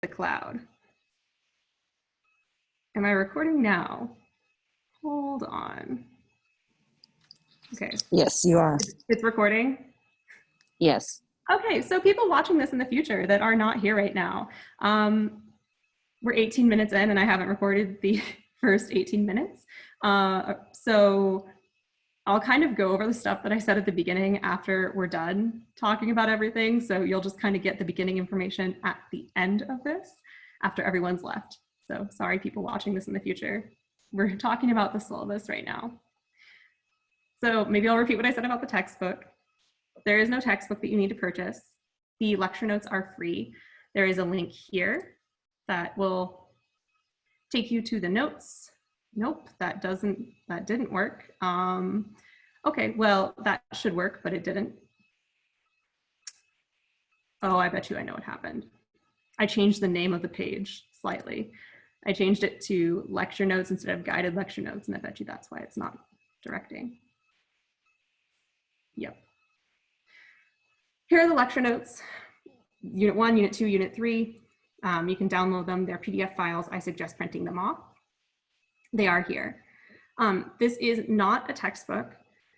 the cloud. Am I recording now? Hold on. Okay. Yes, you are. It's recording? Yes. Okay, so people watching this in the future that are not here right now, we're 18 minutes in and I haven't recorded the first 18 minutes. So I'll kind of go over the stuff that I said at the beginning after we're done talking about everything. So you'll just kind of get the beginning information at the end of this after everyone's left. So sorry, people watching this in the future. We're talking about the syllabus right now. So maybe I'll repeat what I said about the textbook. There is no textbook that you need to purchase. The lecture notes are free. There is a link here that will take you to the notes. Nope, that didn't work. Okay, well, that should work, but it didn't. Oh, I bet you I know what happened. I changed the name of the page slightly. I changed it to lecture notes instead of guided lecture notes, and I bet you that's why it's not directing. Yep. Here are the lecture notes. Unit 1, Unit 2, Unit 3. You can download them. They're PDF files. I suggest printing them off. They are here. This is not a textbook.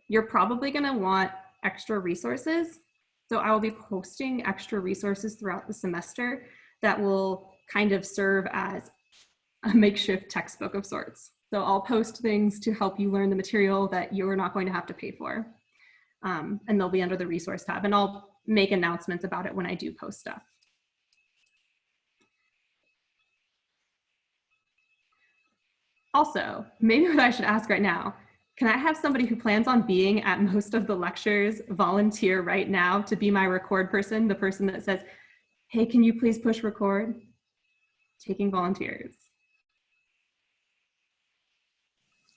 You're probably going to want extra resources. So I will be posting extra resources throughout the semester that will kind of serve as a makeshift textbook of sorts. So I'll post things to help you learn the material that you're not going to have to pay for. And they'll be under the resource tab, and I'll make announcements about it when I do post stuff. Also, maybe what I should ask right now, can I have somebody who plans on being at most of the lectures volunteer right now to be my record person, the person that says, hey, can you please push record? Taking volunteers.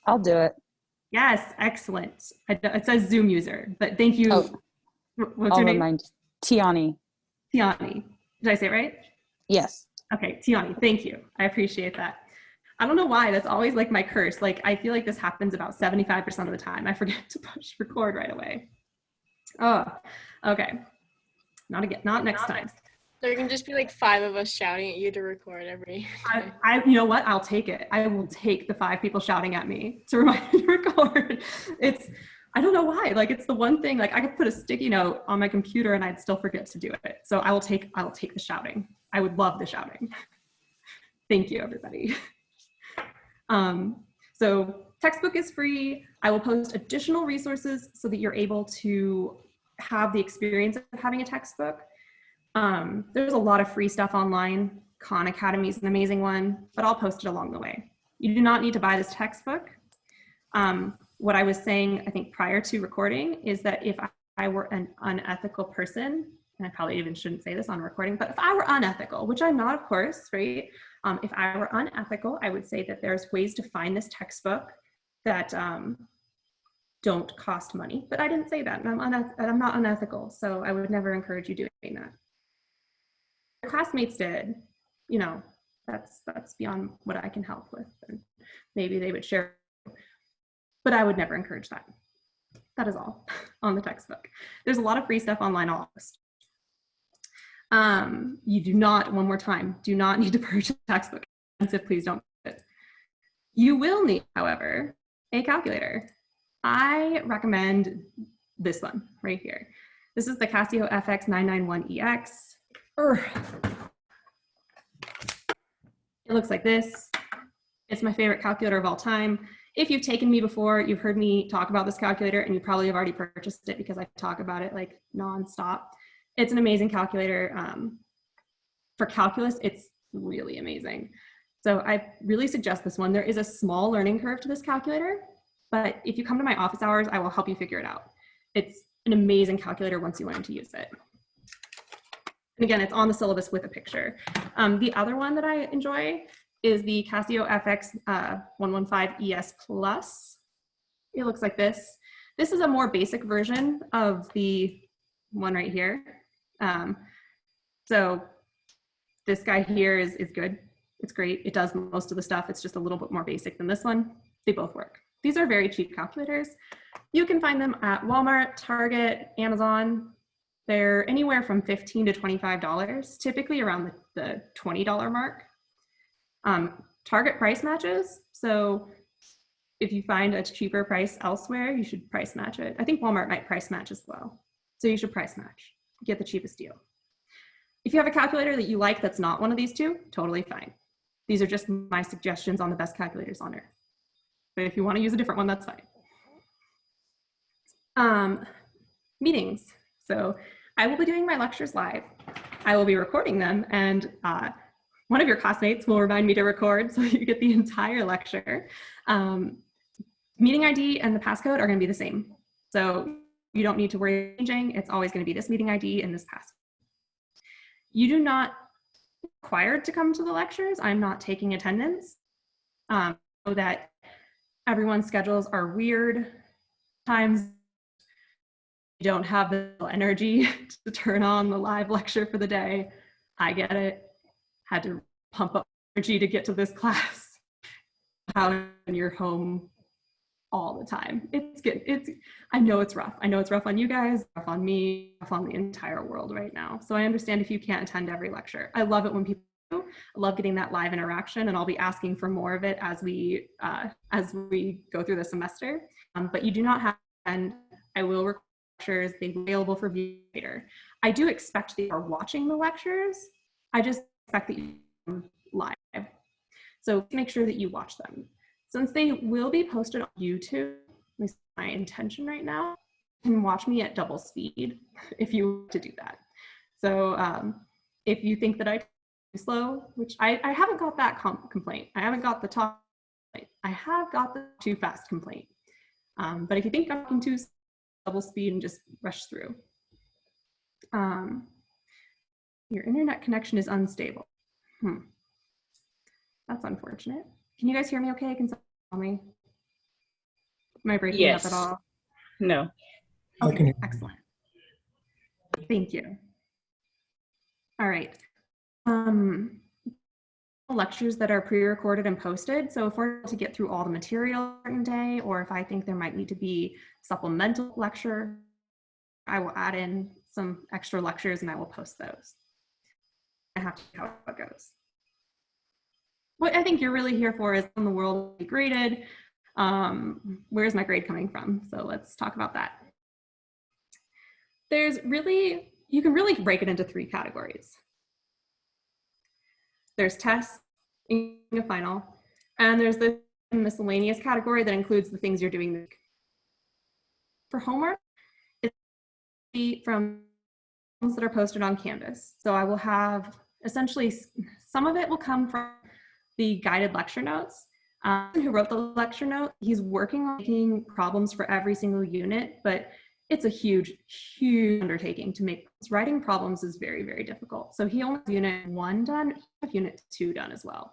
I'll do it. Yes, excellent. It says Zoom user, but thank you. Oh, what's your name? Remind Tiani. Tiani. Did I say it right? Yes. Okay, Tiani, thank you. I appreciate that. I don't know why, that's always like my curse. Like, I feel like this happens about 75% of the time. I forget to push record right away. Oh, okay. Not again, not next time. There can just be like 5 of us shouting at you to record every time. You know what? I'll take it. I will take the 5 people shouting at me to remind me to record. I don't know why. Like, it's the one thing, like I could put a sticky note on my computer and I'd still forget to do it. So I will take the shouting. I would love the shouting. Thank you, everybody. So textbook is free. I will post additional resources so that you're able to have the experience of having a textbook. There's a lot of free stuff online. Khan Academy is an amazing one, but I'll post it along the way. You do not need to buy this textbook. What I was saying, I think prior to recording, is that if I were an unethical person, and I probably even shouldn't say this on recording, but if I were unethical, which I'm not, of course, right? If I were unethical, I would say that there's ways to find this textbook that don't cost money, but I didn't say that, and I'm not unethical, so I would never encourage you doing that. Your classmates did, you know, that's beyond what I can help with, and maybe they would share, but I would never encourage that. That is all on the textbook. There's a lot of free stuff online I'll post. You do not, one more time, do not need to purchase a textbook. Please don't. You will need, however, a calculator. I recommend this one right here. This is the Casio Fx 991EX. It looks like this. It's my favorite calculator of all time. If you've taken me before, you've heard me talk about this calculator, and you probably have already purchased it because I talk about it like nonstop. It's an amazing calculator. For calculus, it's really amazing. So I really suggest this one. There is a small learning curve to this calculator, but if you come to my office hours, I will help you figure it out. It's an amazing calculator once you learn to use it. And again, it's on the syllabus with a picture. The other one that I enjoy is the Casio Fx 115ES Plus. It looks like this. This is a more basic version of the one right here. So this guy here is good. It's great. It does most of the stuff. It's just a little bit more basic than this one. They both work. These are very cheap calculators. You can find them at Walmart, Target, Amazon. They're anywhere from $15 to $25, typically around the $20 mark. Target price matches. So if you find a cheaper price elsewhere, you should price match it. I think Walmart might price match as well. So you should price match, get the cheapest deal. If you have a calculator that you like that's not one of these two, totally fine. These are just my suggestions on the best calculators on Earth. But if you want to use a different one, that's fine. Meetings. So I will be doing my lectures live. I will be recording them, and one of your classmates will remind me to record so you get the entire lecture. Meeting ID and the passcode are going to be the same. So you don't need to worry about changing. It's always going to be this meeting ID and this passcode. You do not required to come to the lectures. I'm not taking attendance. So that everyone's schedules are weird. Times you don't have the energy to turn on the live lecture for the day. I get it. Had to pump up energy to get to this class. How when you're home all the time. It's good. I know it's rough. I know it's rough on you guys, rough on me, rough on the entire world right now. So I understand if you can't attend every lecture. I love it when people do. I love getting that live interaction, and I'll be asking for more of it as we go through the semester. But you do not have to attend. I will record lectures. They're available for view later. I do expect that you are watching the lectures. I just expect that you live. So make sure that you watch them. Since they will be posted on YouTube, at least my intention right now, you can watch me at double speed if you want to do that. So if you think that I talk too slow, which I haven't got that complaint. I haven't got the talk complaint. I have got the too fast complaint. But if you think I'm talking too slow, double speed and just rush through. Your internet connection is unstable. That's unfortunate. Can you guys hear me okay? Can someone tell me? Am I breaking up at all? No. Okay, excellent. Thank you. All right. Lectures that are pre-recorded and posted. So if we're to get through all the material a certain day, or if I think there might need to be supplemental lecture, I will add in some extra lectures and I will post those. I have to see how it goes. What I think you're really here for is when the world will be graded. Where's my grade coming from? So let's talk about that. You can really break it into three categories. There's tests, in a final, and there's the miscellaneous category that includes the things you're doing. For homework, it's from that are posted on Canvas. So I will have essentially, some of it will come from the guided lecture notes. Who wrote the lecture note, he's working on making problems for every single unit, but it's a huge, huge undertaking to make. Writing problems is very, very difficult. So he only has unit 1 done, he has unit 2 done as well.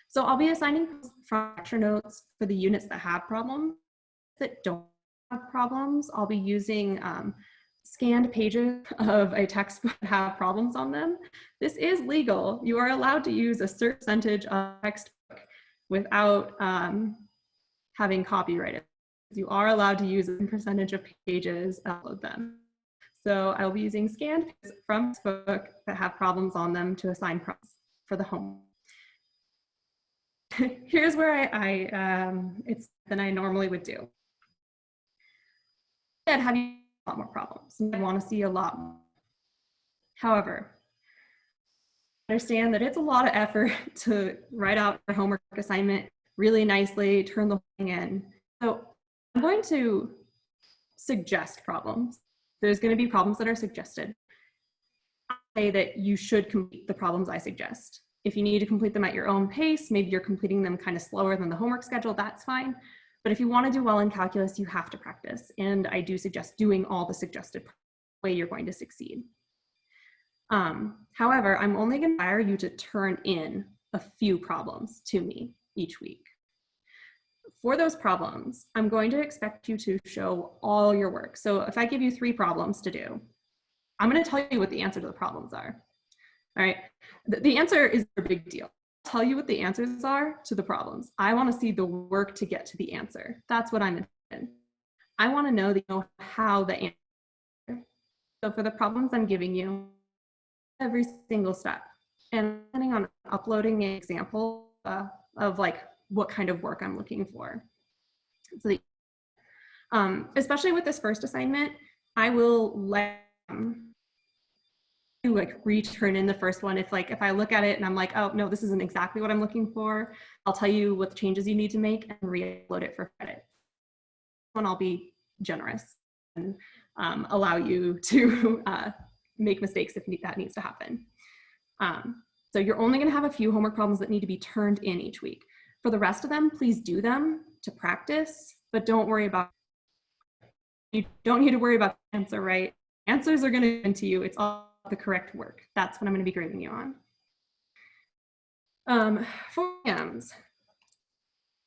So I'll be assigning from lecture notes for the units that have problems. That don't have problems, I'll be using scanned pages of a textbook that have problems on them. This is legal. You are allowed to use a certain percentage of textbook without having copyrighted. You are allowed to use a percentage of pages, upload them. So I'll be using scanned pages from this book that have problems on them to assign problems for the home. Here's where it's than I normally would do. Instead, have you a lot more problems? I want to see a lot more. However, understand that it's a lot of effort to write out your homework assignment really nicely, turn the whole thing in. So I'm going to suggest problems. There's going to be problems that are suggested. I say that you should complete the problems I suggest. If you need to complete them at your own pace, maybe you're completing them kind of slower than the homework schedule, that's fine. But if you want to do well in calculus, you have to practice. And I do suggest doing all the suggested way you're going to succeed. However, I'm only going to require you to turn in a few problems to me each week. For those problems, I'm going to expect you to show all your work. So if I give you 3 problems to do, I'm going to tell you what the answer to the problems are. All right, the answer is a big deal. I'll tell you what the answers are to the problems. I want to see the work to get to the answer. That's what I'm interested in. I want to know that you know how the answer. So for the problems I'm giving you, every single step, and depending on uploading an example of like what kind of work I'm looking for. So especially with this first assignment, I will let you like return in the first one. If I look at it and I'm like, oh no, this isn't exactly what I'm looking for, I'll tell you what changes you need to make and re-upload it for credit. And I'll be generous and allow you to make mistakes if that needs to happen. So you're only going to have a few homework problems that need to be turned in each week. For the rest of them, please do them to practice, but don't worry about, you don't need to worry about the answer, right? Answers are going to come to you. It's all the correct work. That's what I'm going to be grading you on. For exams,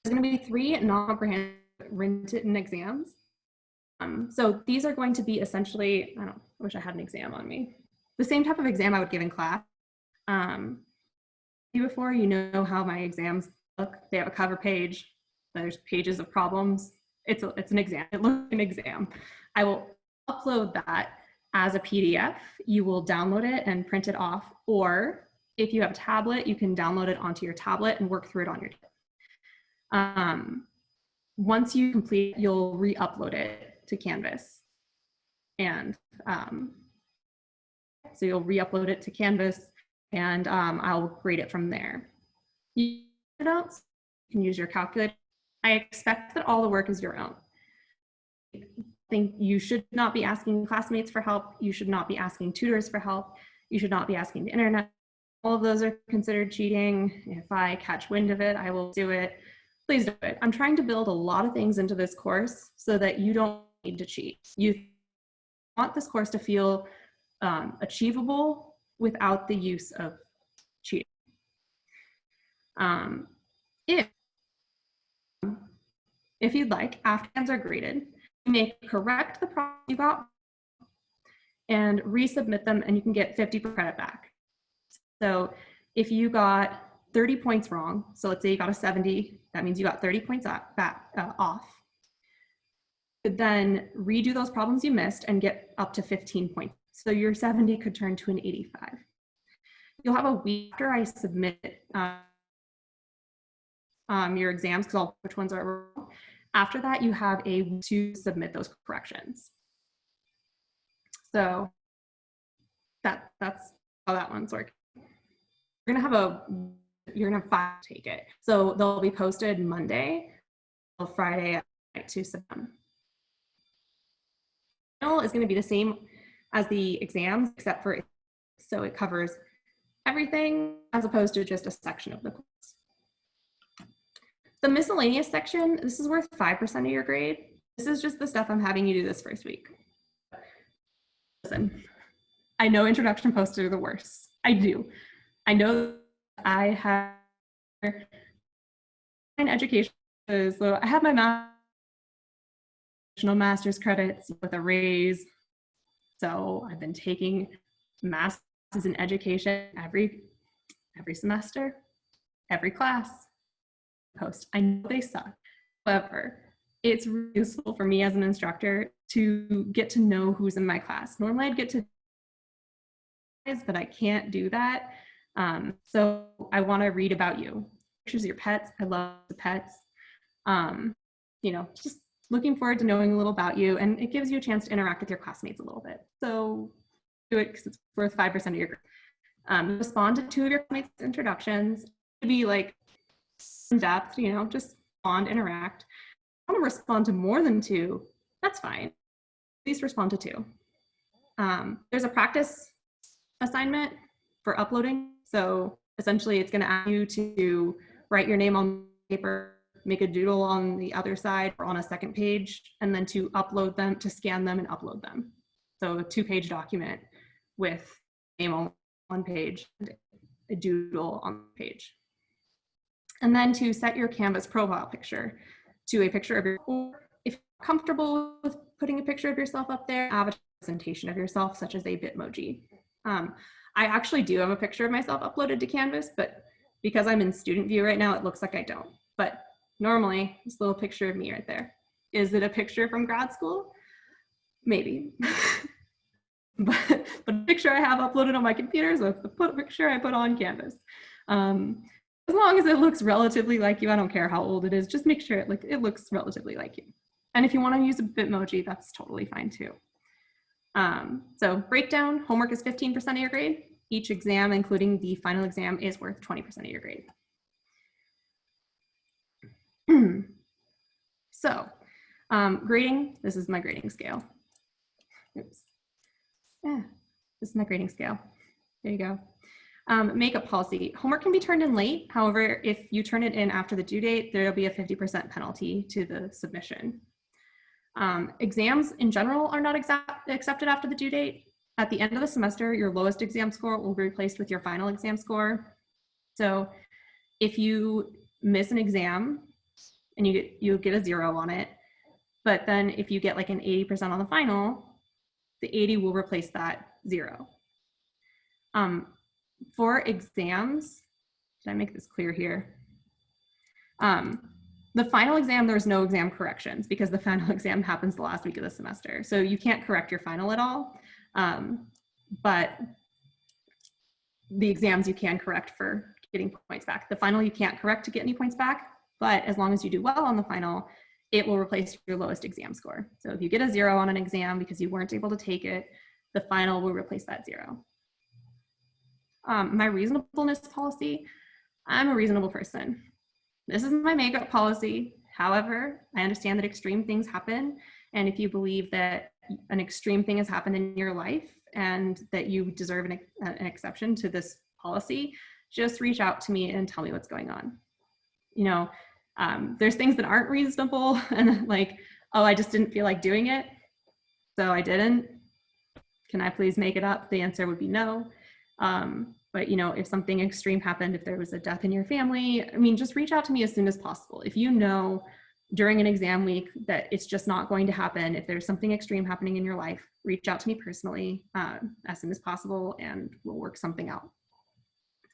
there's going to be 3 non-comprehensive written exams. So these are going to be essentially, I wish I had an exam on me. The same type of exam I would give in class. Before, you know how my exams look. They have a cover page. There's pages of problems. It's an exam. It looks like an exam. I will upload that as a PDF. You will download it and print it off. Or if you have a tablet, you can download it onto your tablet and work through it on your tablet. Once you complete, you'll re-upload it to Canvas. And so you'll re-upload it to Canvas, and I'll grade it from there. You can use your calculator. I expect that all the work is your own. I think you should not be asking classmates for help. You should not be asking tutors for help. You should not be asking the internet. All of those are considered cheating. If I catch wind of it, I will do it. Please do it. I'm trying to build a lot of things into this course so that you don't need to cheat. You want this course to feel achievable without the use of cheating. If you'd like, after exams are graded, you may correct the problems you got and resubmit them, and you can get 50% credit back. So if you got 30 points wrong, so let's say you got a 70, that means you got 30 points off. Then redo those problems you missed and get up to 15 points. So your 70 could turn to an 85. You'll have a week after I submit your exams, because I'll know which ones are wrong. After that, you have a week to submit those corrections. So that's how that one's working. You're gonna have 5 to take it. So they'll be posted Monday till Friday at night to submit them. Is going to be the same as the exams, except for so it covers everything as opposed to just a section of the course. The miscellaneous section, this is worth 5% of your grade. This is just the stuff I'm having you do this first week. Listen, I know introduction posts are the worst. I do. I know I have an education, so I have my master's credits with a raise. So I've been taking masters in education every semester, every class post. I know they suck. However, it's really useful for me as an instructor to get to know who's in my class. Normally I'd get to, but I can't do that. So I want to read about you. Pictures of your pets. I love the pets. Just looking forward to knowing a little about you, and it gives you a chance to interact with your classmates a little bit. So do it because it's worth 5% of your grade. Respond to 2 of your classmates' introductions. Be like in depth, just respond, interact. If you want to respond to more than 2, that's fine. At least respond to 2. There's a practice assignment for uploading. So essentially it's going to ask you to write your name on paper, make a doodle on the other side or on a second page, and then to upload them, to scan them and upload them. So a 2-page document with name on one page and a doodle on the page. And then to set your Canvas profile picture to a picture of your, or if you're comfortable with putting a picture of yourself up there, have a presentation of yourself, such as a Bitmoji. I actually do have a picture of myself uploaded to Canvas, but because I'm in student view right now, it looks like I don't. But normally, this little picture of me right there. Is it a picture from grad school? Maybe. but a picture I have uploaded on my computer, so it's the picture I put on Canvas. As long as it looks relatively like you, I don't care how old it is, just make sure it looks relatively like you. And if you want to use a Bitmoji, that's totally fine too. So breakdown, homework is 15% of your grade. Each exam, including the final exam, is worth 20% of your grade. So grading, this is my grading scale. Oops. Yeah, this is my grading scale. There you go. Makeup policy. Homework can be turned in late. However, if you turn it in after the due date, there'll be a 50% penalty to the submission. Exams in general are not accepted after the due date. At the end of the semester, your lowest exam score will be replaced with your final exam score. So if you miss an exam and you get a 0 on it, but then if you get like an 80% on the final, the 80 will replace that 0. For exams, did I make this clear here? The final exam, there's no exam corrections because the final exam happens the last week of the semester. So you can't correct your final at all. But the exams you can correct for getting points back. The final you can't correct to get any points back, but as long as you do well on the final, it will replace your lowest exam score. So if you get a 0 on an exam because you weren't able to take it, the final will replace that 0. My reasonableness policy, I'm a reasonable person. This is my makeup policy. However, I understand that extreme things happen. And if you believe that an extreme thing has happened in your life and that you deserve an exception to this policy, just reach out to me and tell me what's going on. You know, there's things that aren't reasonable and like, oh, I just didn't feel like doing it, so I didn't. Can I please make it up? The answer would be no. But you know, if something extreme happened, if there was a death in your family, I mean, just reach out to me as soon as possible. If you know during an exam week that it's just not going to happen, if there's something extreme happening in your life, reach out to me personally as soon as possible and we'll work something out.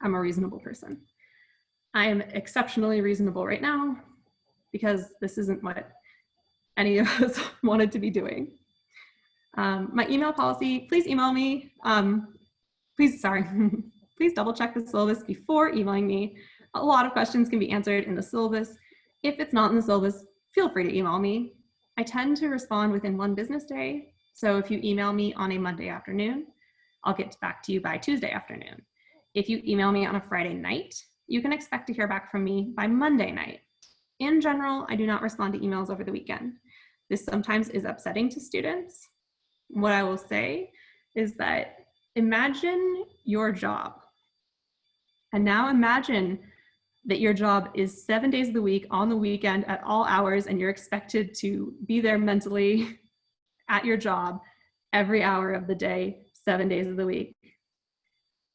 I'm a reasonable person. I am exceptionally reasonable right now because this isn't what any of us wanted to be doing. My email policy, please email me. Please double check the syllabus before emailing me. A lot of questions can be answered in the syllabus. If it's not in the syllabus, feel free to email me. I tend to respond within 1 business day. So if you email me on a Monday afternoon, I'll get back to you by Tuesday afternoon. If you email me on a Friday night, you can expect to hear back from me by Monday night. In general, I do not respond to emails over the weekend. This sometimes is upsetting to students. What I will say is that imagine your job. And now imagine that your job is 7 days of the week, on the weekend, at all hours, and you're expected to be there mentally at your job every hour of the day, 7 days of the week.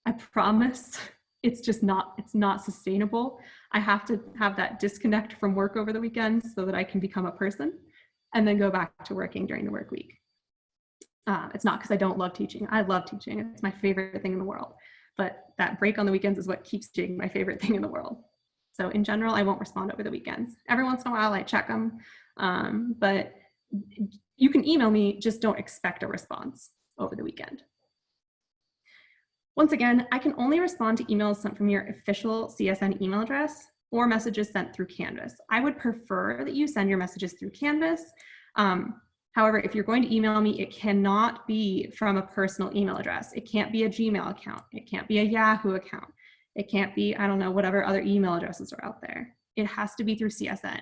I promise it's not sustainable. I have to have that disconnect from work over the weekend so that I can become a person and then go back to working during the work week. It's not because I don't love teaching. I love teaching. It's my favorite thing in the world. But that break on the weekends is what keeps teaching my favorite thing in the world. So in general, I won't respond over the weekends. Every once in a while, I check them. But you can email me, just don't expect a response over the weekend. Once again, I can only respond to emails sent from your official CSN email address or messages sent through Canvas. I would prefer that you send your messages through Canvas. However, if you're going to email me, it cannot be from a personal email address. It can't be a Gmail account. It can't be a Yahoo account. It can't be, I don't know, whatever other email addresses are out there. It has to be through CSN.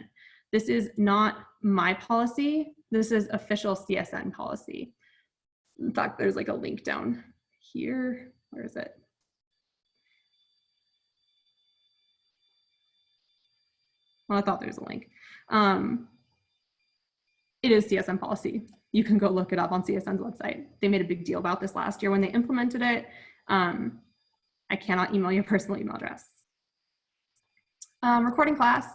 This is not my policy. This is official CSN policy. In fact, there's like a link down here. Where is it? Well, I thought there was a link. It is CSN policy. You can go look it up on CSN's website. They made a big deal about this last year when they implemented it. I cannot email your personal email address. Recording class.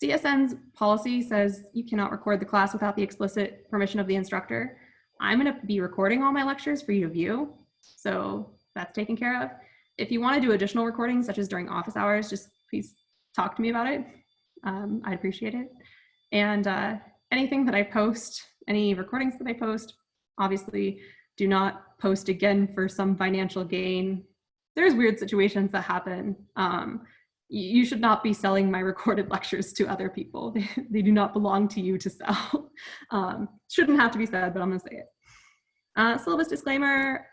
CSN's policy says you cannot record the class without the explicit permission of the instructor. I'm going to be recording all my lectures for you to view, so that's taken care of. If you want to do additional recordings, such as during office hours, just please talk to me about it. I'd appreciate it. And anything that I post, any recordings that I post, obviously Do not post again for some financial gain. There's weird situations that happen. You should not be selling my recorded lectures to other people. They do not belong to you to sell. Shouldn't have to be said, but I'm gonna say it. Syllabus disclaimer,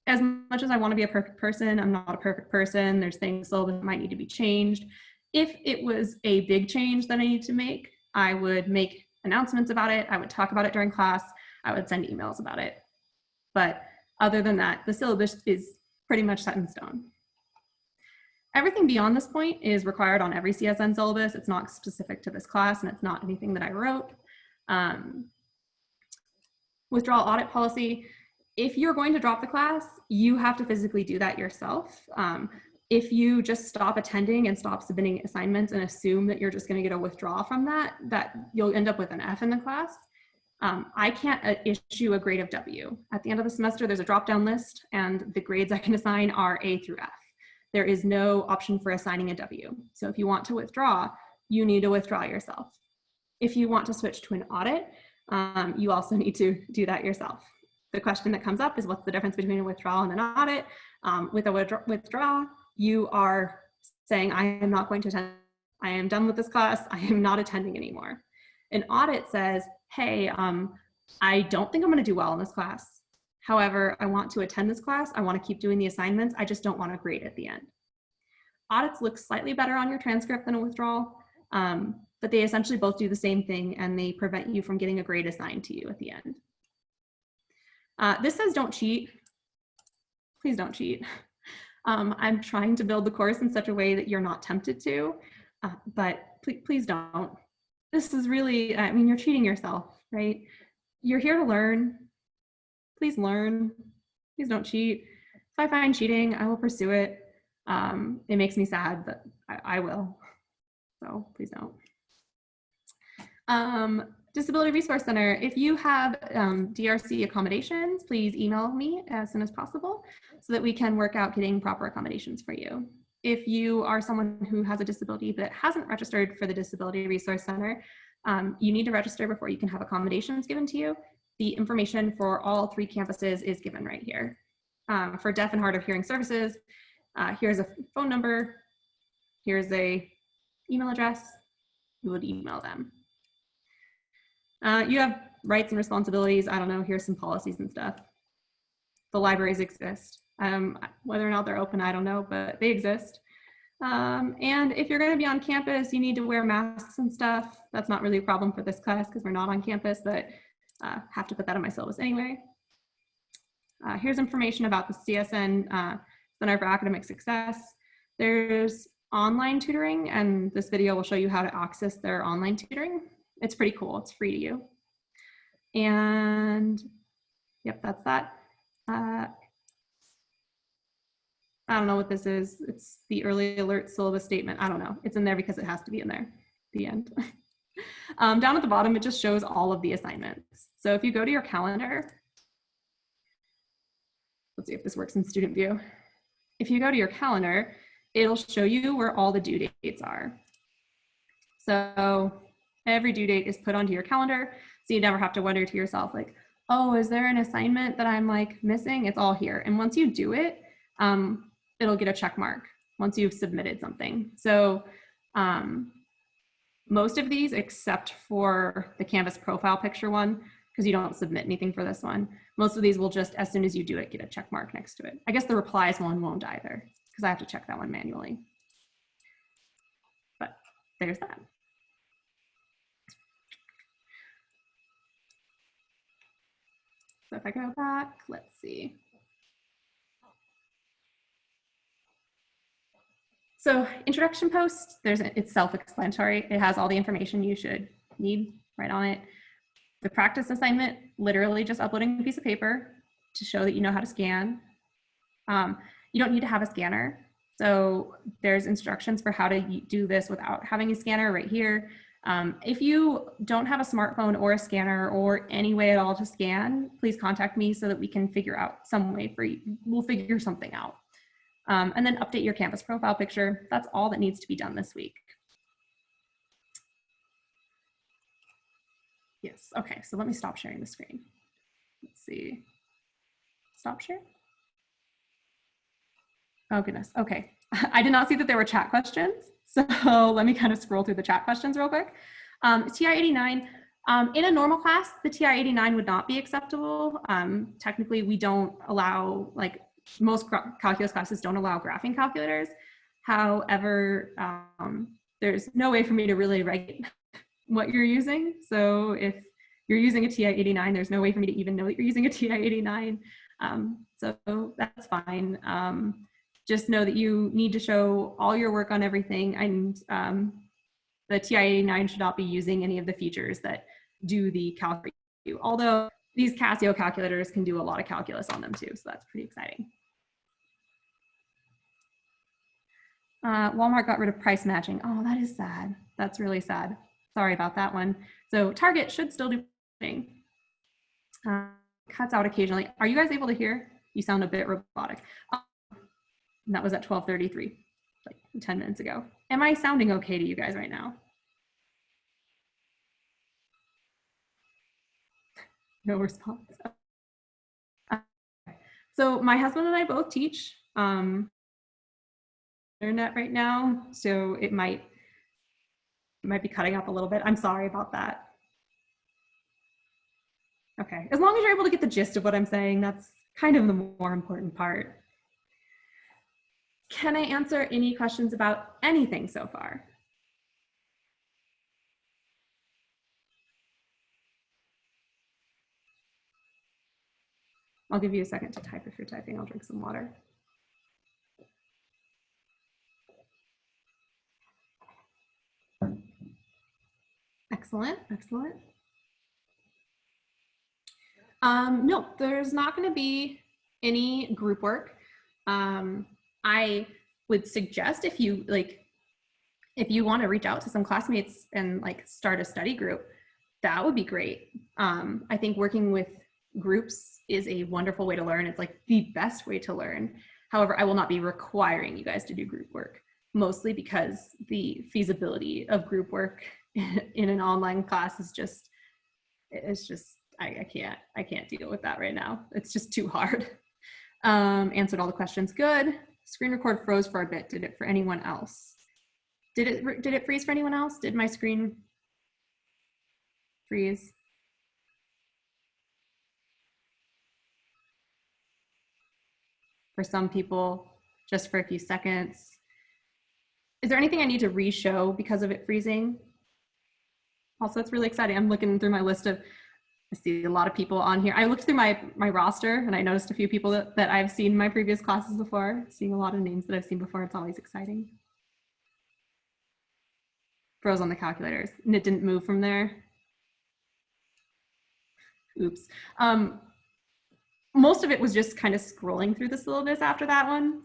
as much as I wanna be a perfect person, I'm not a perfect person. There's things syllabus might need to be changed. If it was a big change that I need to make, I would make announcements about it. I would talk about it during class. I would send emails about it. But other than that, the syllabus is pretty much set in stone. Everything beyond this point is required on every CSN syllabus. It's not specific to this class, and it's not anything that I wrote. Withdrawal audit policy. If you're going to drop the class, you have to physically do that yourself. If you just stop attending and stop submitting assignments and assume that you're just going to get a withdrawal from that you'll end up with an F in the class. I can't issue a grade of W. At the end of the semester, there's a drop-down list, and the grades I can assign are A through F. There is no option for assigning a W. So if you want to withdraw, you need to withdraw yourself. If you want to switch to an audit, you also need to do that yourself. The question that comes up is, what's the difference between a withdrawal and an audit? With a withdrawal, you are saying, I am not going to attend. I am done with this class. I am not attending anymore. An audit says, hey, I don't think I'm going to do well in this class. However, I want to attend this class. I want to keep doing the assignments. I just don't want to grade at the end. Audits look slightly better on your transcript than a withdrawal, but they essentially both do the same thing, and they prevent you from getting a grade assigned to you at the end. This says don't cheat. Please don't cheat. I'm trying to build the course in such a way that you're not tempted to, but please don't. This is really, I mean, you're cheating yourself, right? You're here to learn. Please learn. Please don't cheat. If I find cheating, I will pursue it. It makes me sad, but I will. So please don't. Disability Resource Center. If you have DRC accommodations, please email me as soon as possible so that we can work out getting proper accommodations for you. If you are someone who has a disability that hasn't registered for the Disability Resource Center, you need to register before you can have accommodations given to you. The information for all 3 campuses is given right here. For deaf and hard of hearing services, here's a phone number, here's a email address. You would email them. You have rights and responsibilities. I don't know, here's some policies and stuff. The libraries exist. Whether or not they're open, I don't know, but they exist. And if you're going to be on campus, you need to wear masks and stuff. That's not really a problem for this class because we're not on campus, but have to put that on my syllabus anyway. Here's information about the CSN Center for Academic Success. There's online tutoring, and this video will show you how to access their online tutoring. It's pretty cool. It's free to you. And yep, that's that. I don't know what this is. It's the early alert syllabus statement. I don't know. It's in there because it has to be in there. The end. Down at the bottom, it just shows all of the assignments. So if you go to your calendar, let's see if this works in student view. If you go to your calendar, it'll show you where all the due dates are. So every due date is put onto your calendar, so you never have to wonder to yourself, like, oh, is there an assignment that I'm like missing? It's all here. And once you do it, it'll get a check mark once you've submitted something. So most of these, except for the Canvas profile picture one, because you don't submit anything for this one, most of these will just, as soon as you do it, get a check mark next to it. I guess the replies one won't either, because I have to check that one manually. But there's that. So if I go back, let's see. So introduction post, it's self-explanatory. It has all the information you should need right on it. The practice assignment, literally just uploading a piece of paper to show that you know how to scan. You don't need to have a scanner. So there's instructions for how to do this without having a scanner right here. If you don't have a smartphone or a scanner or any way at all to scan, please contact me so that we can figure out some way for you. We'll figure something out. And then update your Canvas profile picture. That's all that needs to be done this week. Yes, okay, so let me stop sharing the screen. Let's see. stop share? Oh goodness, okay. I did not see that there were chat questions. So let me kind of scroll through the chat questions real quick. TI-89, in a normal class, the TI-89 would not be acceptable. Technically, we don't allow, like most calculus classes don't allow graphing calculators. However, there's no way for me to really write what you're using. So if you're using a TI-89, there's no way for me to even know that you're using a TI-89. So that's fine. Just know that you need to show all your work on everything, and the TI-89 should not be using any of the features that do the calculus. Although these Casio calculators can do a lot of calculus on them too, so that's pretty exciting. Walmart got rid of price matching. Oh, that is sad. That's really sad. Sorry about that one. So Target should still do pricing. Cuts out occasionally. Are you guys able to hear? You sound a bit robotic. And that was at 12:33, like 10 minutes ago. Am I sounding okay to you guys right now? No response. So my husband and I both teach internet right now, so it might be cutting up a little bit. I'm sorry about that. Okay, as long as you're able to get the gist of what I'm saying, that's kind of the more important part. Can I answer any questions about anything so far? I'll give you a second to type. If you're typing, I'll drink some water. Excellent, excellent. No, there's not going to be any group work. I would suggest if you want to reach out to some classmates and like start a study group, that would be great. I think working with groups is a wonderful way to learn. It's like the best way to learn. However, I will not be requiring you guys to do group work, mostly because the feasibility of group work in an online class is just, I can't deal with that right now. It's just too hard. Answered all the questions. Good. Screen record froze for a bit. Did it for anyone else? Did it freeze for anyone else? Did my screen freeze? For some people, just for a few seconds. Is there anything I need to re-show because of it freezing? Also, it's really exciting. I'm looking through my list of, I see a lot of people on here. I looked through my roster and I noticed a few people that I've seen in my previous classes before. Seeing a lot of names that I've seen before, it's always exciting. Froze on the calculators and it didn't move from there. Oops. Most of it was just kind of scrolling through the syllabus after that one.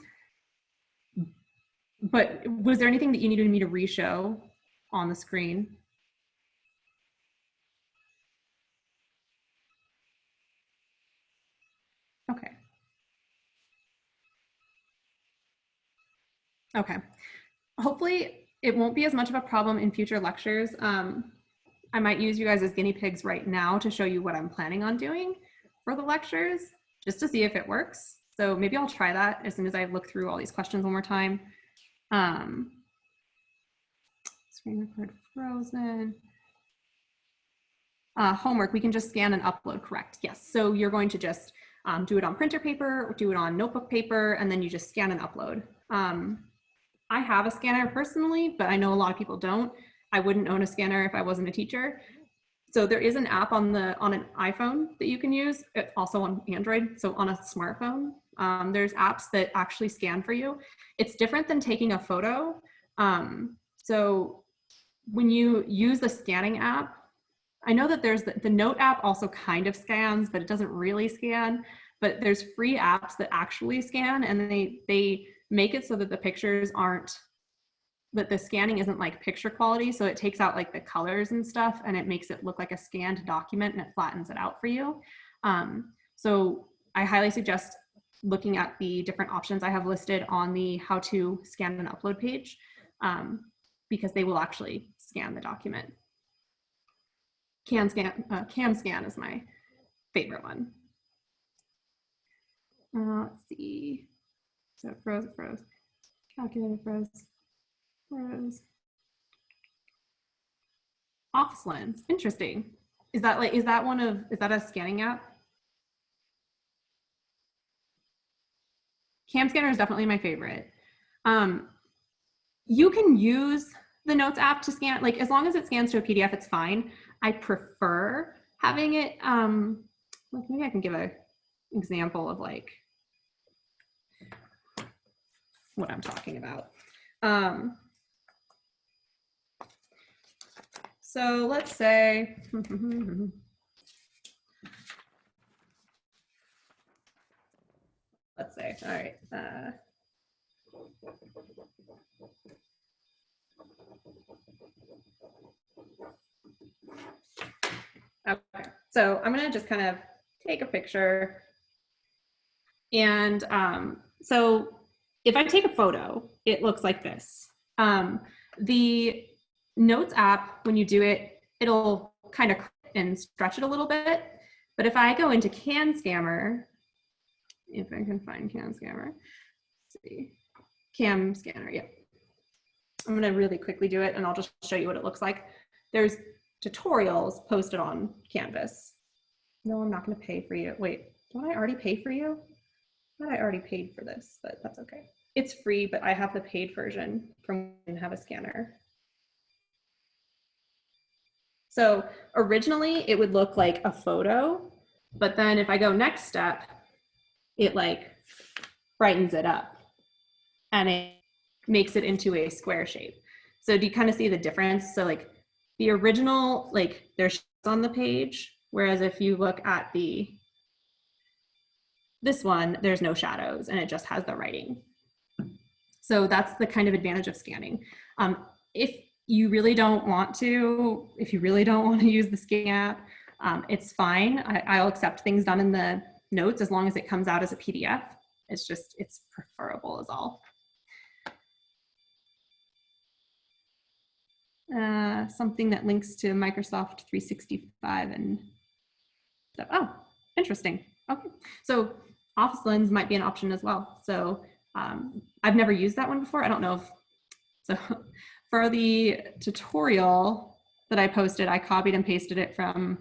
But was there anything that you needed me to re-show on the screen? Okay. Okay. Hopefully it won't be as much of a problem in future lectures. I might use you guys as guinea pigs right now to show you what I'm planning on doing for the lectures, just to see if it works. So maybe I'll try that as soon as I look through all these questions one more time. Screen record frozen. Homework, we can just scan and upload, correct? Yes, so you're going to just do it on printer paper, or do it on notebook paper, and then you just scan and upload. I have a scanner personally, but I know a lot of people don't. I wouldn't own a scanner if I wasn't a teacher. So there is an app on an iPhone that you can use, also on Android, so on a smartphone. There's apps that actually scan for you. It's different than taking a photo. So when you use the scanning app, I know that there's the Note app also kind of scans, but it doesn't really scan. But there's free apps that actually scan, and they make it so that the pictures aren't, that the scanning isn't like picture quality. So it takes out like the colors and stuff, and it makes it look like a scanned document, and it flattens it out for you. So I highly suggest looking at the different options I have listed on the how to scan and upload page, because they will actually scan the document. CamScan is my favorite one. Let's see. So it froze, it froze. Calculator froze, froze. Office Lens, interesting. Is that a scanning app? Cam Scanner is definitely my favorite. You can use the Notes app to scan, like as long as it scans to a PDF, it's fine. I prefer having it, like maybe I can give an example of like what I'm talking about. So let's say, all right. Okay, so I'm gonna just kind of take a picture. And so if I take a photo, it looks like this. The Notes app, when you do it, it'll kind of and stretch it a little bit. But if I go into Can Scammer, if I can find Can Scammer, let's see, Cam Scanner, yeah. I'm gonna really quickly do it and I'll just show you what it looks like. There's tutorials posted on Canvas. No, I'm not gonna pay for you. Wait, don't I already pay for you? I thought I already paid for this, but that's okay. It's free, but I have the paid version from and have a scanner. So originally it would look like a photo, but then if I go next step, it like brightens it up and it makes it into a square shape. So do you kind of see the difference? So like the original, like there's on the page, whereas if you look at this one, there's no shadows and it just has the writing. So that's the kind of advantage of scanning. If you really don't want to, use the scan app, it's fine. I'll accept things done in the notes as long as it comes out as a PDF. It's preferable is all. Something that links to Microsoft 365 and stuff. Oh, interesting. Okay, so Office Lens might be an option as well. So I've never used that one before. I don't know if, so for the tutorial that I posted, I copied and pasted it from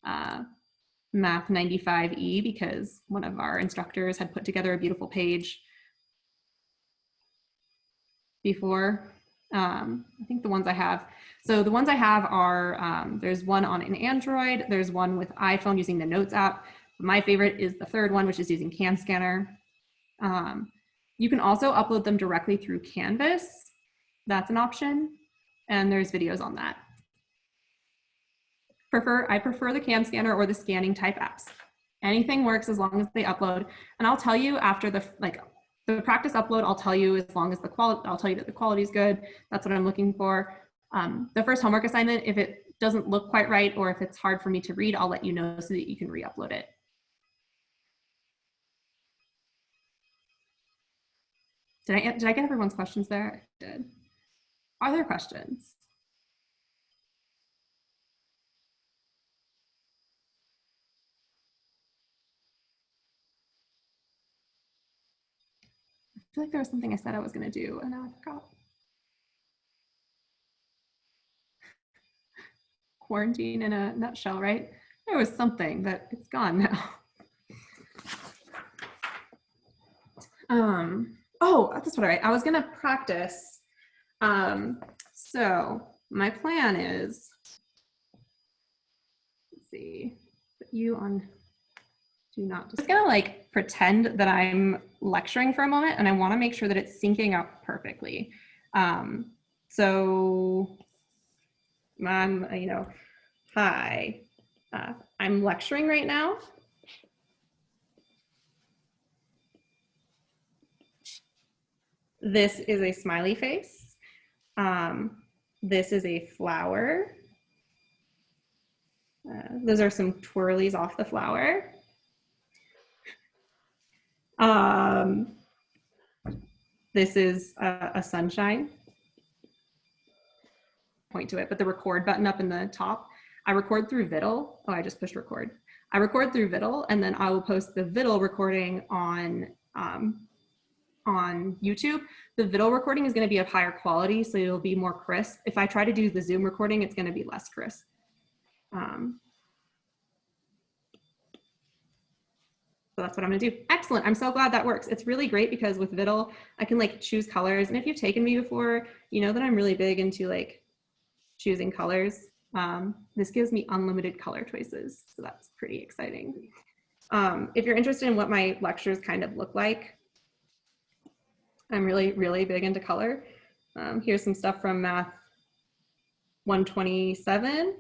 Math 95E because one of our instructors had put together a beautiful page before. I think the ones I have. So the ones I have are, there's one on an Android, there's one with iPhone using the Notes app. My favorite is the third one, which is using Can Scanner. You can also upload them directly through Canvas. That's an option. And there's videos on that. I prefer the Cam Scanner or the scanning type apps. Anything works as long as they upload. And I'll tell you after the practice upload, I'll tell you as long as I'll tell you that the quality is good. That's what I'm looking for. The first homework assignment, if it doesn't look quite right or if it's hard for me to read, I'll let you know so that you can re-upload it. Did I get everyone's questions there? I did. Are there questions? I feel like there was something I said I was going to do and now I forgot. Quarantine in a nutshell, right? There was something that it's gone now. Oh, that's what I was going to practice. So my plan is, let's see, put you on do not. I'm just gonna like pretend that I'm lecturing for a moment and I wanna make sure that it's syncing up perfectly. So I'm, hi, I'm lecturing right now. This is a smiley face. This is a flower. Those are some twirlies off the flower. This is a sunshine. Point to it, but the record button up in the top, I record through Viddle. Oh, I just pushed record. I record through Viddle, and then I will post the Viddle recording on YouTube. The Viddle recording is going to be of higher quality, so it'll be more crisp. If I try to do the Zoom recording, it's going to be less crisp. So that's what I'm gonna do. Excellent, I'm so glad that works. It's really great because with Viddle, I can like choose colors. And if you've taken me before, you know that I'm really big into like choosing colors. This gives me unlimited color choices. So that's pretty exciting. If you're interested in what my lectures kind of look like, I'm really, really big into color. Here's some stuff from Math 127.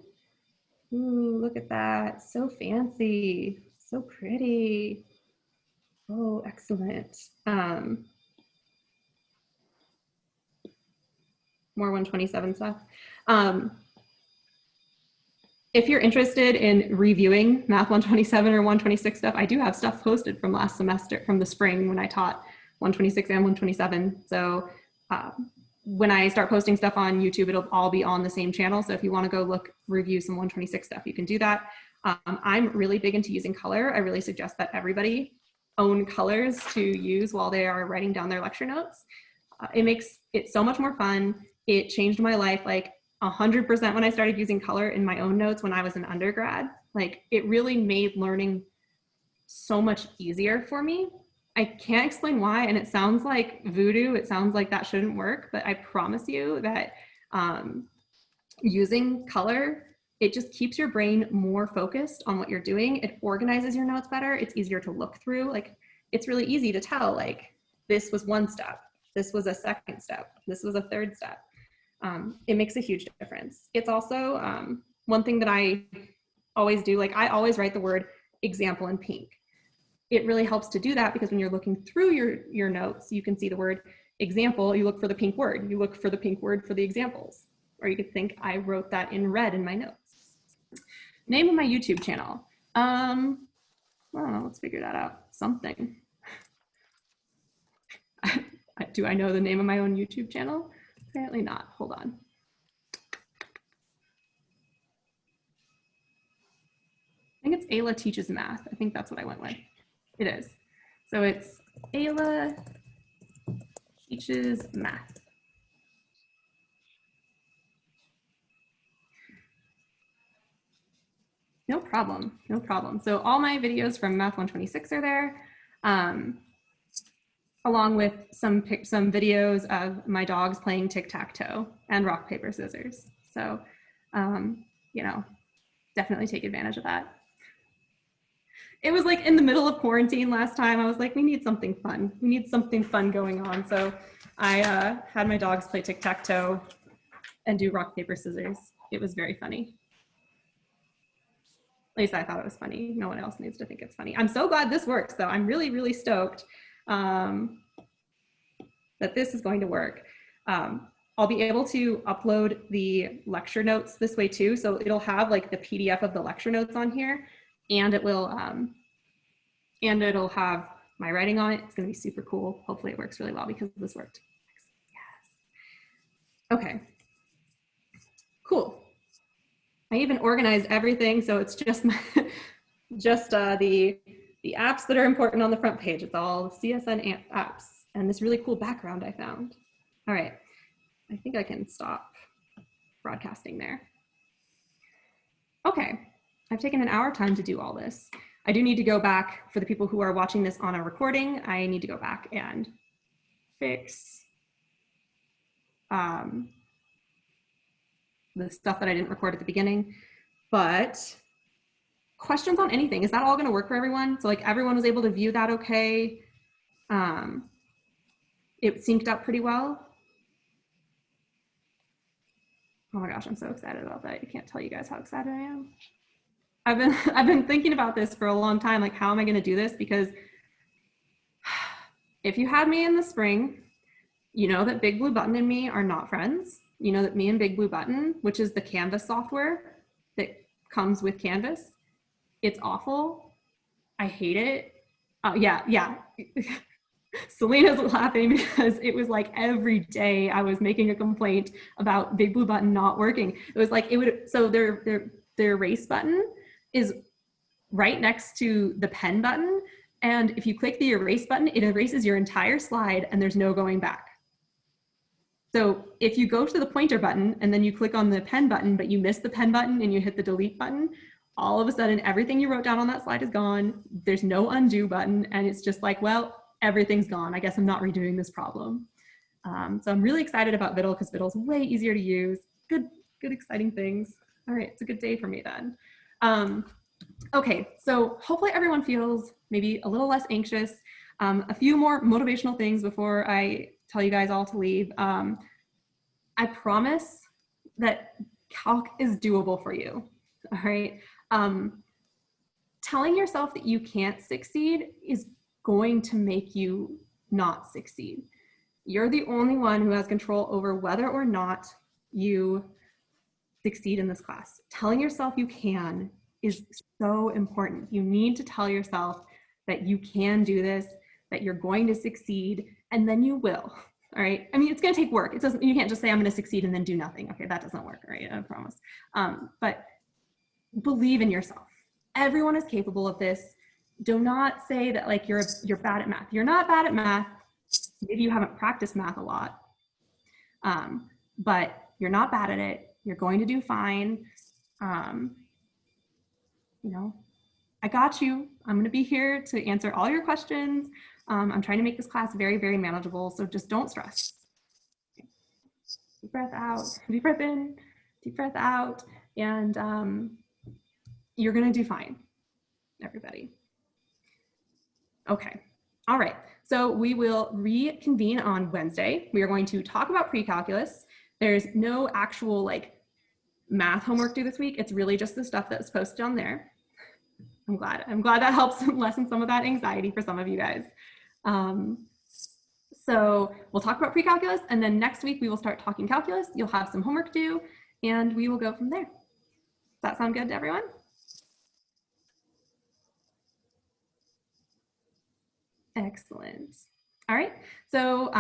Ooh, look at that, so fancy. So pretty. Oh, excellent. More 127 stuff. If you're interested in reviewing Math 127 or 126 stuff, I do have stuff posted from last semester, from the spring when I taught 126 and 127. So when I start posting stuff on YouTube, it'll all be on the same channel. So if you want to go review some 126 stuff, you can do that. I'm really big into using color. I really suggest that everybody own colors to use while they are writing down their lecture notes. It makes it so much more fun. It changed my life like 100% when I started using color in my own notes when I was an undergrad. Like it really made learning so much easier for me. I can't explain why, and it sounds like voodoo. It sounds like that shouldn't work, but I promise you that using color, it just keeps your brain more focused on what you're doing. It organizes your notes better. It's easier to look through. Like, it's really easy to tell, like, this was one step, this was a second step, this was a third step. It makes a huge difference. It's also one thing that I always do, like I always write the word example in pink. It really helps to do that because when you're looking through your notes, you can see the word example, you look for the pink word, you look for the pink word for the examples. Or you could think I wrote that in red in my notes. Name of my YouTube channel. Well, let's figure that out. Something. Do I know the name of my own YouTube channel? Apparently not. Hold on. I think it's Ayla Teaches Math. I think that's what I went with. It is. So it's Ayla Teaches Math. No problem, no problem. So all my videos from Math 126 are there, along with some videos of my dogs playing tic-tac-toe and rock, paper, scissors. So, you know, definitely take advantage of that. It was like in the middle of quarantine last time. I was like, we need something fun. We need something fun going on. So I had my dogs play tic-tac-toe and do rock, paper, scissors. It was very funny. At least I thought it was funny. No one else needs to think it's funny. I'm so glad this works though. I'm really, really stoked that this is going to work. I'll be able to upload the lecture notes this way too. So it'll have like the PDF of the lecture notes on here, and it will, and it'll have my writing on it. It's gonna be super cool. Hopefully it works really well because this worked. Yes. Okay, cool. I even organized everything, so it's just my, the apps that are important on the front page. It's all CSN apps and this really cool background I found. All right, I think I can stop broadcasting there. Okay, I've taken an hour time to do all this. I do need to go back, for the people who are watching this on a recording, I need to go back and fix the stuff that I didn't record at the beginning. But questions on anything, is that all gonna work for everyone? So like everyone was able to view that okay? It synced up pretty well. Oh my gosh, I'm so excited about that. I can't tell you guys how excited I am. I've been thinking about this for a long time, like how am I gonna do this? Because if you had me in the spring, you know that Big Blue Button and me are not friends. You know that me and Big Blue Button, which is the Canvas software that comes with Canvas, it's awful. I hate it. Yeah. Selena's laughing because it was like every day I was making a complaint about Big Blue Button not working. It was like, so their erase button is right next to the pen button. And if you click the erase button, it erases your entire slide and there's no going back. So if you go to the pointer button and then you click on the pen button, but you miss the pen button and you hit the delete button, all of a sudden everything you wrote down on that slide is gone. There's no undo button. And it's just like, well, everything's gone. I guess I'm not redoing this problem. So I'm really excited about Viddle because Viddle's way easier to use. Good, exciting things. All right, it's a good day for me then. Okay, so hopefully everyone feels maybe a little less anxious. A few more motivational things before I tell you guys all to leave. I promise that calc is doable for you, all right? Telling yourself that you can't succeed is going to make you not succeed. You're the only one who has control over whether or not you succeed in this class. Telling yourself you can is so important. You need to tell yourself that you can do this, that you're going to succeed, and then you will, all right? I mean, it's gonna take work. You can't just say I'm gonna succeed and then do nothing. Okay, that doesn't work, right? I promise. But believe in yourself. Everyone is capable of this. Do not say that like you're bad at math. You're not bad at math. Maybe you haven't practiced math a lot, but you're not bad at it. You're going to do fine. You know, I got you. I'm going to be here to answer all your questions. I'm trying to make this class very, very manageable. So just don't stress. Deep breath out, deep breath in, deep breath out. And you're going to do fine, everybody. Okay. All right. So we will reconvene on Wednesday. We are going to talk about pre-calculus. There's no actual like math homework due this week. It's really just the stuff that's posted on there. I'm glad that helps lessen some of that anxiety for some of you guys. So we'll talk about pre-calculus, and then next week we will start talking calculus. You'll have some homework due, and we will go from there. Does that sound good to everyone? Excellent. All right. So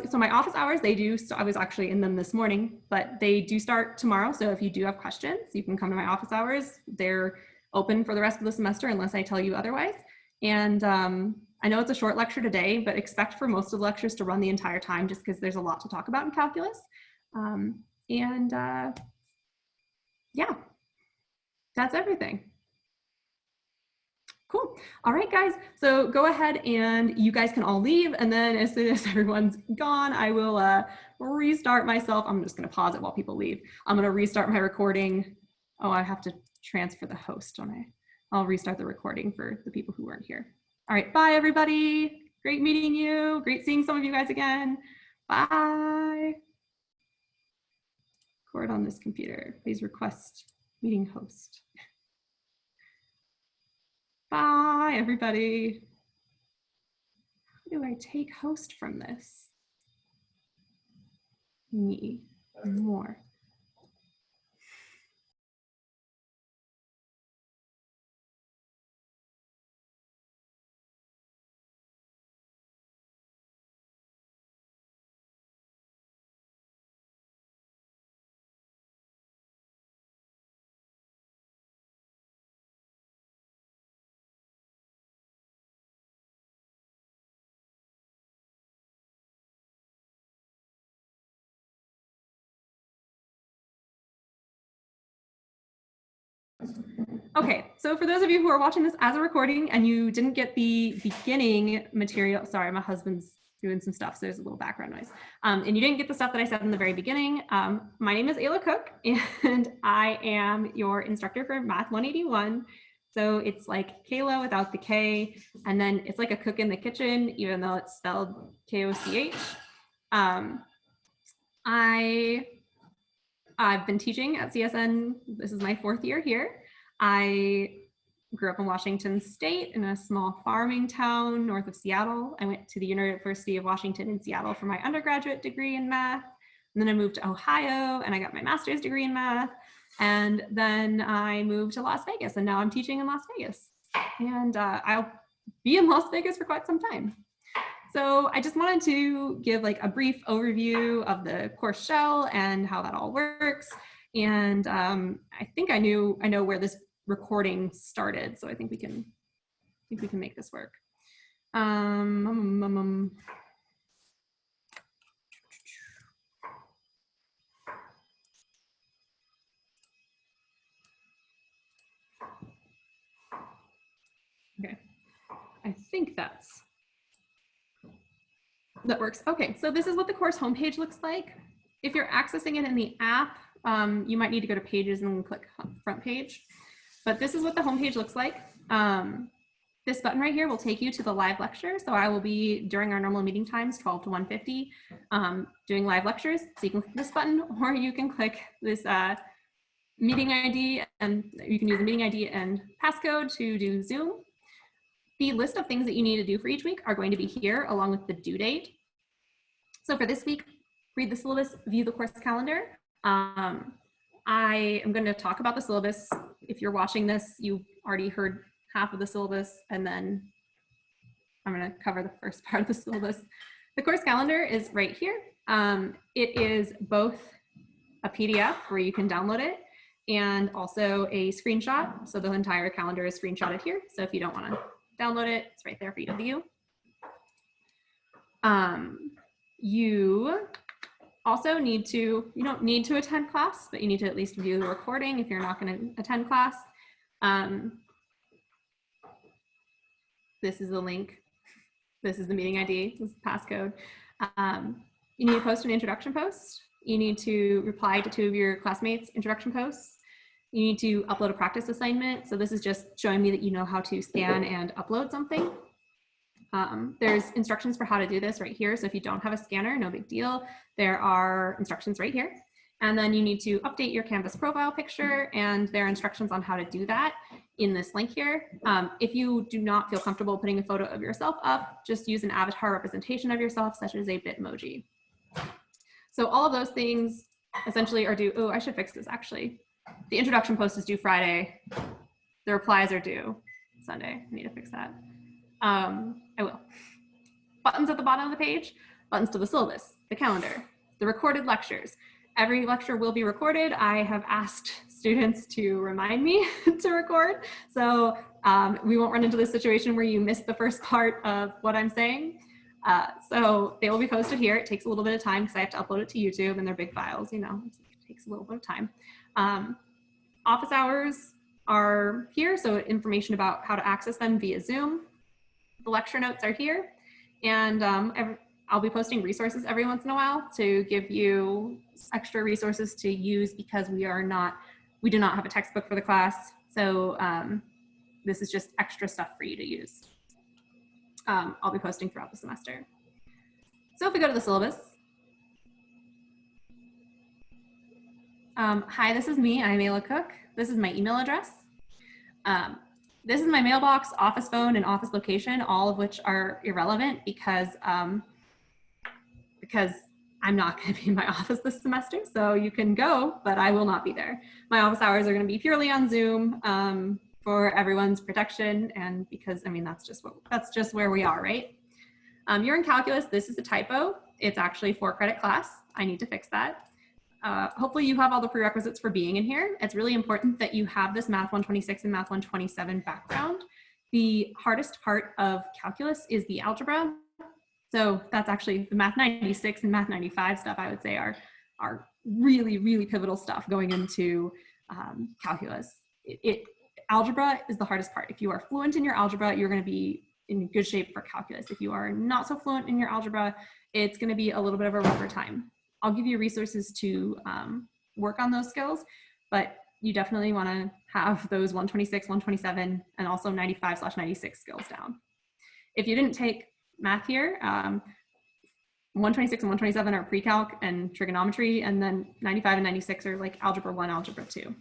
so my office hours, I was actually in them this morning, but they do start tomorrow. So if you do have questions, you can come to my office hours. They're open for the rest of the semester unless I tell you otherwise. And I know it's a short lecture today, but expect for most of the lectures to run the entire time just because there's a lot to talk about in calculus. Yeah, that's everything. Cool. All right, guys. So go ahead and you guys can all leave. And then as soon as everyone's gone, I will restart myself. I'm just going to pause it while people leave. I'm going to restart my recording. Oh, I have to transfer the host, don't I? I'll restart the recording for the people who weren't here. All right. Bye, everybody. Great meeting you. Great seeing some of you guys again. Bye. Record on this computer. Please request meeting host. Bye, everybody. How do I take host from this? Me, more. Okay, so for those of you who are watching this as a recording and you didn't get the beginning material, sorry, my husband's doing some stuff, so there's a little background noise. And you didn't get the stuff that I said in the very beginning. My name is Ayla Cook, and I am your instructor for Math 181. So it's like Kayla without the K, and then it's like a cook in the kitchen, even though it's spelled K-O-C-H. I've been teaching at CSN. This is my 4th year here. I grew up in Washington State in a small farming town north of Seattle. I went to the University of Washington in Seattle for my undergraduate degree in math. And then I moved to Ohio and I got my master's degree in math. And then I moved to Las Vegas and now I'm teaching in Las Vegas. And I'll be in Las Vegas for quite some time. So I just wanted to give like a brief overview of the course shell and how that all works. And I think I know where this recording started. So I think we can make this work. Okay, I think that works. Okay, so this is what the course homepage looks like. If you're accessing it in the app, you might need to go to pages and click front page. But this is what the homepage looks like. This button right here will take you to the live lecture. So I will be, during our normal meeting times, 12 to 1:50, doing live lectures. So you can click this button, or you can click this meeting ID, and you can use the meeting ID and passcode to do Zoom. The list of things that you need to do for each week are going to be here, along with the due date. So for this week, read the syllabus, view the course calendar. I am going to talk about the syllabus. If you're watching this, you already heard half of the syllabus, and then I'm going to cover the first part of the syllabus. The course calendar is right here. It is both a PDF where you can download it and also a screenshot. So the entire calendar is screenshotted here. So if you don't want to download it, it's right there for you to view. You also need to, you don't need to attend class, but you need to at least view the recording if you're not going to attend class. This is the link. This is the meeting ID. This is the passcode. You need to post an introduction post. You need to reply to 2 of your classmates' introduction posts. You need to upload a practice assignment. So this is just showing me that you know how to scan and upload something. There's instructions for how to do this right here. So if you don't have a scanner, no big deal. There are instructions right here. And then you need to update your Canvas profile picture, and there are instructions on how to do that in this link here. If you do not feel comfortable putting a photo of yourself up, just use an avatar representation of yourself, such as a Bitmoji. So all of those things essentially are due. Oh, I should fix this actually. The introduction post is due Friday. The replies are due Sunday. I need to fix that. I will. Buttons at the bottom of the page, buttons to the syllabus, the calendar, the recorded lectures. Every lecture will be recorded. I have asked students to remind me to record. So we won't run into this situation where you miss the first part of what I'm saying. So they will be posted here. It takes a little bit of time because I have to upload it to YouTube, and they're big files, you know, it takes a little bit of time. Office hours are here. So information about how to access them via Zoom. The lecture notes are here. And I'll be posting resources every once in a while to give you extra resources to use, because we do not have a textbook for the class. So this is just extra stuff for you to use. I'll be posting throughout the semester. So if we go to the syllabus. Hi, this is me. I'm Ayla Cook. This is my email address. This is my mailbox, office phone, and office location, all of which are irrelevant because I'm not going to be in my office this semester. So you can go, but I will not be there. My office hours are going to be purely on Zoom for everyone's protection, and because, I mean, that's just where we are, right? You're in calculus. This is a typo. It's actually 4-credit class. I need to fix that. Hopefully you have all the prerequisites for being in here. It's really important that you have this Math 126 and Math 127 background. The hardest part of calculus is the algebra. So that's actually the Math 96 and Math 95 stuff, I would say, are really, really pivotal stuff going into calculus. Algebra is the hardest part. If you are fluent in your algebra, you're going to be in good shape for calculus. If you are not so fluent in your algebra, it's going to be a little bit of a rougher time. I'll give you resources to work on those skills, but you definitely want to have those 126, 127, and also 95/96 skills down. If you didn't take math here, 126 and 127 are pre-calc and trigonometry, and then 95 and 96 are like algebra 1, algebra 2.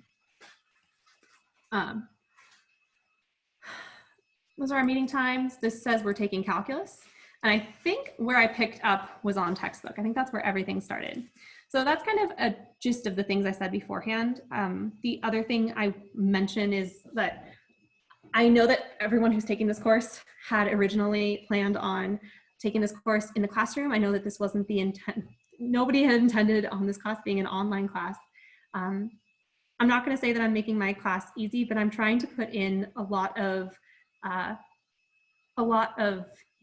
Those are our meeting times. This says we're taking calculus. And I think where I picked up was on textbook. I think that's where everything started. So that's kind of a gist of the things I said beforehand. The other thing I mention is that I know that everyone who's taking this course had originally planned on taking this course in the classroom. I know that this wasn't the intent. Nobody had intended on this class being an online class. I'm not going to say that I'm making my class easy, but I'm trying to put in a lot of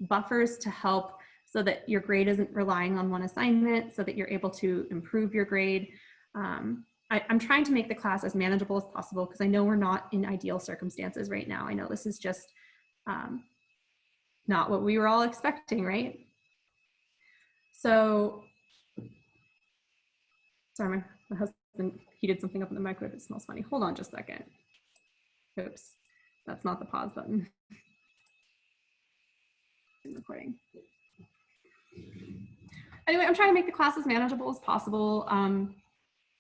buffers to help so that your grade isn't relying on one assignment, so that you're able to improve your grade. I'm trying to make the class as manageable as possible because I know we're not in ideal circumstances right now. I know this is just not what we were all expecting, right? So, sorry, my husband heated something up in the microwave. It smells funny. Hold on just a second. Oops, that's not the pause button. Recording. Anyway, I'm trying to make the class as manageable as possible.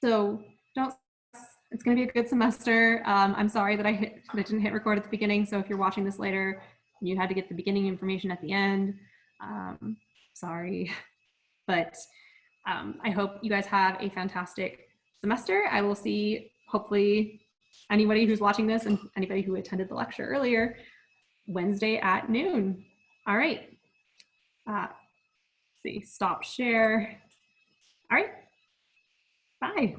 So don't, it's going to be a good semester. I'm sorry that I didn't hit record at the beginning. So if you're watching this later, you had to get the beginning information at the end. Sorry, but I hope you guys have a fantastic semester. I will see, hopefully, anybody who's watching this and anybody who attended the lecture earlier, Wednesday at noon. All right. See, stop share. All right. Bye.